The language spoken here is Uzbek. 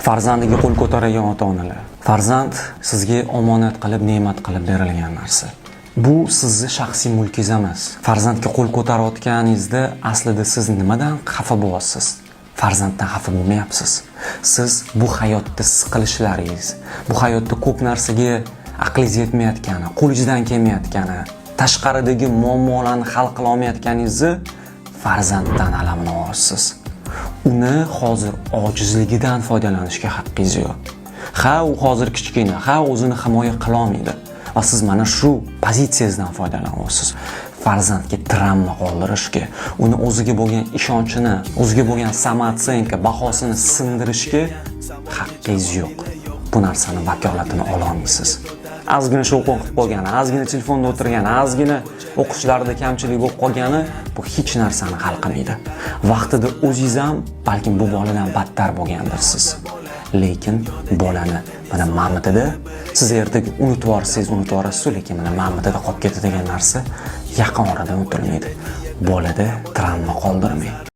Farzandiga qo'l ko'taradigan ota-onalar. Farzand sizga omonat qilib, ne'mat qilib berilgan narsa. Bu sizning shaxsiy mulkingiz emas. Farzandga qo'l ko'tarayotganingizda aslida siz nimadan xafa bo'lyapsiz? Farzanddan xafa bo'lmayapsiz. Siz bu hayotda siqilishlaringiz, bu hayotda ko'p narsaga aqlingiz yetmayotgani, qo'lingizdan kelmayotgani, tashqaridagi muammolarni hal qila olmayotganingizni farzanddan alamini olasiz. Uni hozir ojizligidan foydalanishga haqqingiz yo'q. Ha, u hozir kichkina, ha, o'zini himoya qila olmaydi. Va siz mana shu pozitsiyangizdan foydalanyapsiz. Farzandga travma qoldirishga, uni o'ziga bo'lgan ishonchini, o'ziga bo'lgan samootsyenka bahosini sindirishga haqqingiz yo'q. Bu narsani vakolatini ola olmaysiz. Ozgina shovqin qilib qolgani, ozgina telefonda o'tirgani, ozgina o'qishlarida kamchilik bo'lib qolgani bu hech narsani hal qilmaydi. Vaqtida o'zingiz ham balkim bu boladan battar bo'lgandirsiz. Lekin bolani mana mamutida siz ertaga unutib yuborasiz, lekin mana mamutida qolib ketadigan narsa yaqin orada unutilmaydi. Bolada travma qoldirmang.